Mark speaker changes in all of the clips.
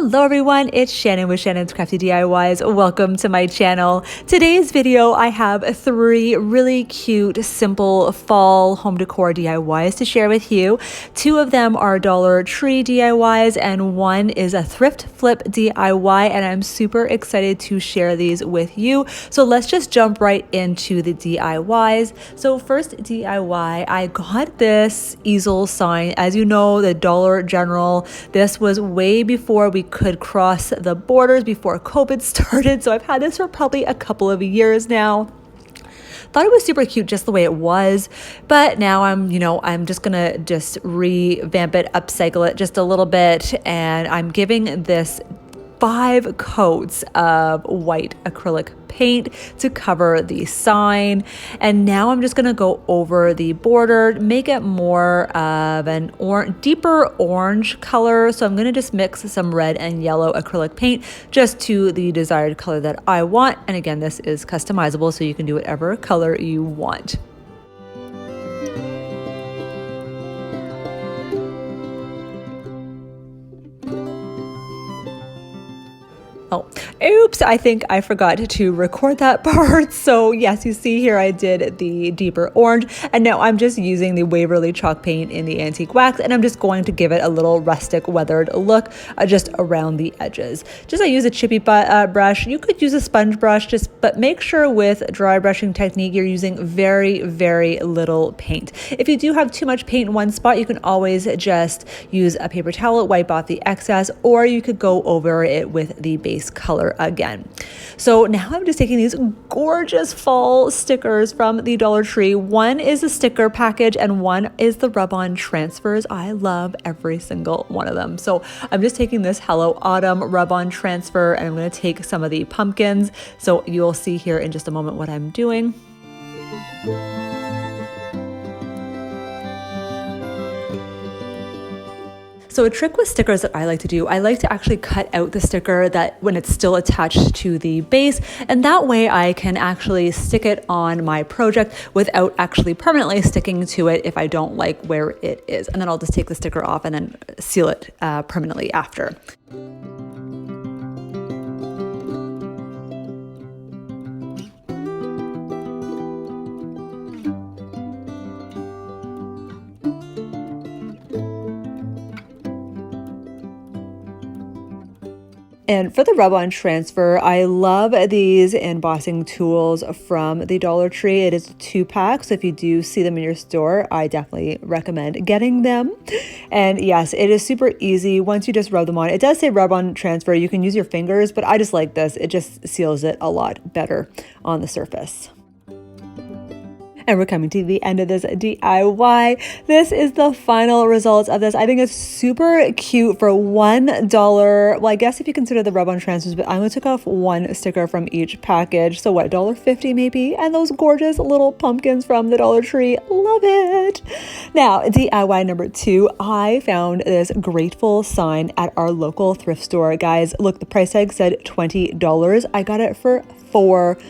Speaker 1: Hello everyone, it's Shannon with Shannon's Crafty DIYs. Welcome to my channel. Today's video, I have 3 really cute, simple fall home decor DIYs to share with you. 2 of them are Dollar Tree DIYs and 1 is a thrift flip DIY, and I'm super excited to share these with you. So let's just jump right into the DIYs. So first DIY, I got this easel sign. As you know, the Dollar General, this was way before we could cross the borders, before COVID started. So I've had this for probably a couple of years now. Thought it was super cute just the way it was, but now I'm just gonna revamp it, upcycle it just a little bit, and I'm giving this 5 coats of white acrylic paint to cover the sign. And now I'm just gonna go over the border, make it more of an deeper orange color. So I'm gonna just mix some red and yellow acrylic paint just to the desired color that I want. And again, this is customizable, so you can do whatever color you want. Oh, oops, I think I forgot to record that part. So yes, you see here I did the deeper orange, and now I'm just using the Waverly chalk paint in the antique wax, and I'm just going to give it a little rustic weathered look just around the edges. I use a chippy brush. You could use a sponge brush, but make sure with dry brushing technique you're using very, very little paint. If you do have too much paint in one spot, you can always just use a paper towel, wipe off the excess, or you could go over it with the base color again. So now I'm just taking these gorgeous fall stickers from the Dollar Tree. 1 is a sticker package and 1 is the rub-on transfers. I love every single one of them. So I'm just taking this Hello Autumn rub-on transfer, and I'm going to take some of the pumpkins. So you'll see here in just a moment what I'm doing. So a trick with stickers that I like to do, I like to actually cut out the sticker that when it's still attached to the base, and that way I can actually stick it on my project without actually permanently sticking to it if I don't like where it is. And then I'll just take the sticker off and then seal it permanently after. And for the rub-on transfer, I love these embossing tools from the Dollar Tree. It is a 2-pack, so if you do see them in your store, I definitely recommend getting them. And yes, it is super easy once you just rub them on. It does say rub-on transfer. You can use your fingers, but I just like this. It just seals it a lot better on the surface. And we're coming to the end of this DIY. This is the final results of this. I think it's super cute for $1. Well, I guess if you consider the rub-on transfers, but I only took off 1 sticker from each package. So what, $1.50 maybe? And those gorgeous little pumpkins from the Dollar Tree. Love it. Now, DIY number 2, I found this grateful sign at our local thrift store. Guys, look, the price tag said $20. I got it for $4.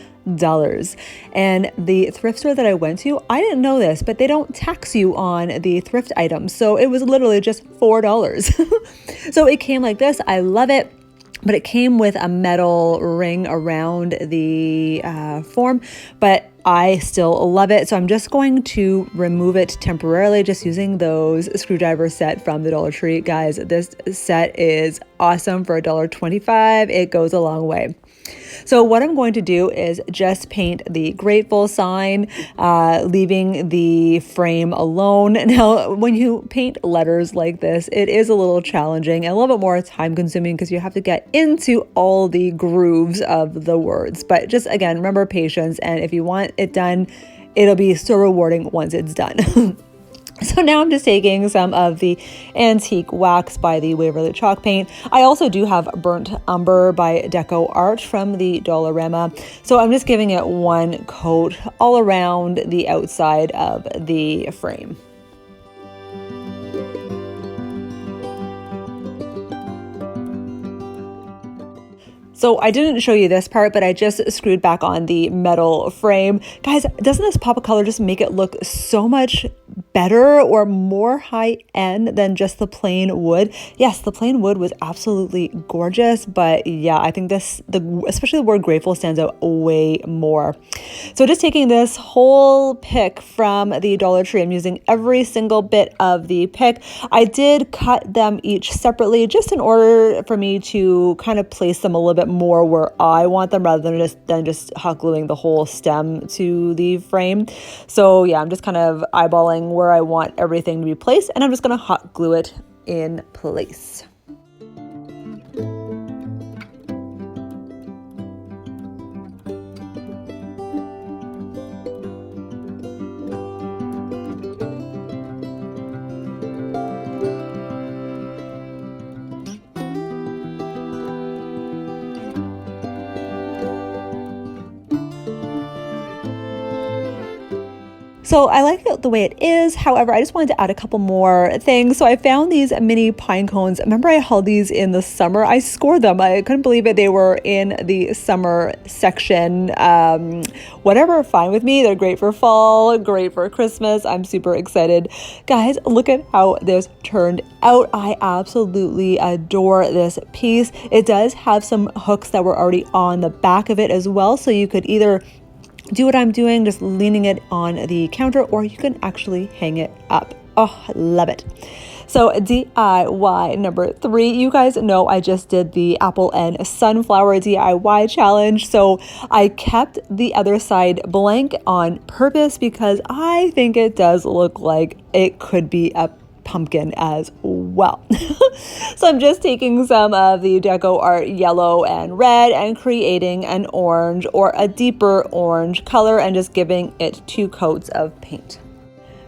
Speaker 1: And the thrift store that I went to, I didn't know this, but they don't tax you on the thrift items. So it was literally just $4. So it came like this. I love it. But it came with a metal ring around the form, but I still love it. So I'm just going to remove it temporarily, just using those screwdriver set from the Dollar Tree. Guys, this set is awesome for $1.25. It goes a long way. So what I'm going to do is just paint the grateful sign, leaving the frame alone. Now, when you paint letters like this, it is a little challenging and a little bit more time consuming because you have to get into all the grooves of the words. But just again, remember patience. And if you want it done, it'll be so rewarding once it's done. So now I'm just taking some of the antique wax by the Waverly chalk paint. I also do have burnt umber by Decor from the Dollarama. So I'm just giving it 1 coat all around the outside of the frame. So I didn't show you this part, but I just screwed back on the metal frame. Guys, doesn't this pop of color just make it look so much better or more high end than just the plain wood. Yes, the plain wood was absolutely gorgeous, but yeah, I think especially the word grateful stands out way more. So just taking this whole pick from the Dollar Tree, I'm using every single bit of the pick. I did cut them each separately just in order for me to kind of place them a little bit more where I want them rather than just hot gluing the whole stem to the frame. So yeah, I'm just kind of eyeballing where I want everything to be placed, and I'm just going to hot glue it in place. So I like it the way it is. However, I just wanted to add a couple more things. So I found these mini pine cones. Remember I held these in the summer? I scored them. I couldn't believe it. They were in the summer section. Whatever, fine with me. They're great for fall, great for Christmas. I'm super excited. Guys, look at how this turned out. I absolutely adore this piece. It does have some hooks that were already on the back of it as well. So you could either do what I'm doing, just leaning it on the counter, or you can actually hang it up. Oh, I love it. So DIY number 3, you guys know I just did the apple and sunflower DIY challenge. So I kept the other side blank on purpose because I think it does look like it could be a pumpkin as well. So I'm just taking some of the Deco Art yellow and red and creating an orange or a deeper orange color and just giving it 2 coats of paint.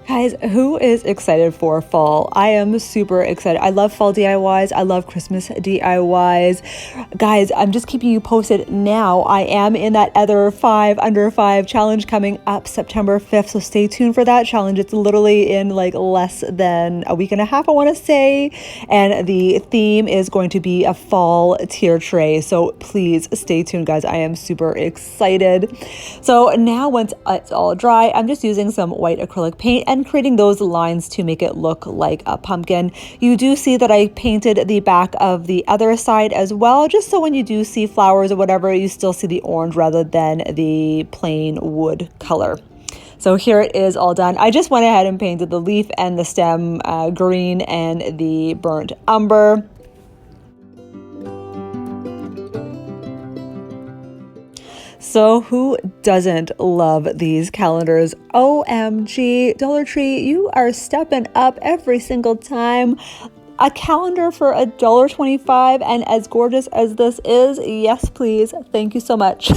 Speaker 1: Guys, who is excited for fall? I am super excited. I love fall DIYs. I love Christmas DIYs. Guys, I'm just keeping you posted now. I am in that other 5 under 5 challenge coming up September 5th. So stay tuned for that challenge. It's literally in like less than a week and a half, I want to say. And the theme is going to be a fall tier tray. So please stay tuned, guys. I am super excited. So now once it's all dry, I'm just using some white acrylic paint and creating those lines to make it look like a pumpkin. You do see that I painted the back of the other side as well, just so when you do see flowers or whatever, you still see the orange rather than the plain wood color. So here it is all done. I just went ahead and painted the leaf and the stem green and the burnt umber. So who doesn't love these calendars? OMG, Dollar Tree, you are stepping up every single time. A calendar for $1.25, and as gorgeous as this is, yes please, thank you so much.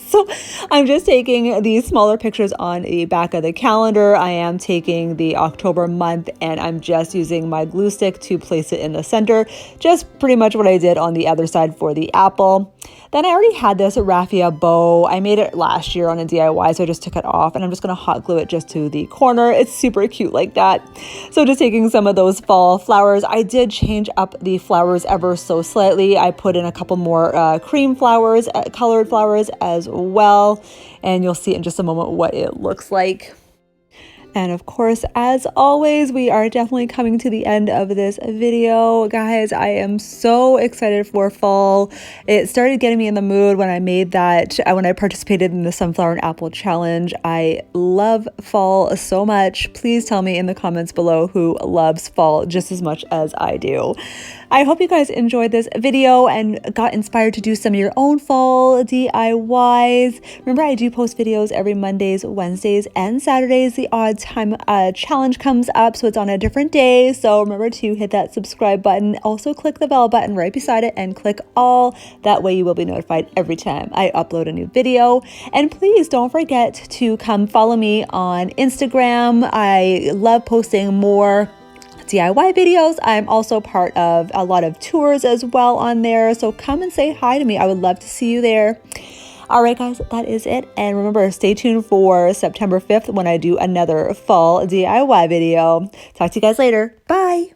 Speaker 1: So I'm just taking these smaller pictures on the back of the calendar. I am taking the October month and I'm just using my glue stick to place it in the center, just pretty much what I did on the other side for the apple. Then I already had this raffia bow. I made it last year on a DIY, so I just took it off and I'm just going to hot glue it just to the corner. It's super cute like that. So just taking some of those fall flowers. I did change up the flowers ever so slightly. I put in a couple more cream flowers, colored flowers as well. And you'll see in just a moment what it looks like. And of course, as always, we are definitely coming to the end of this video. Guys, I am so excited for fall. It started getting me in the mood when I made that, when I participated in the sunflower and apple challenge. I love fall so much. Please tell me in the comments below who loves fall just as much as I do. I hope you guys enjoyed this video and got inspired to do some of your own fall DIYs. Remember, I do post videos every Mondays, Wednesdays, and Saturdays. The odd time challenge comes up, so it's on a different day. So remember to hit that subscribe button. Also click the bell button right beside it and click all. That way you will be notified every time I upload a new video. And please don't forget to come follow me on Instagram. I love posting more DIY videos. I'm also part of a lot of tours as well on there. So come and say hi to me. I would love to see you there. All right, guys, that is it. And remember, stay tuned for September 5th when I do another fall DIY video. Talk to you guys later. Bye.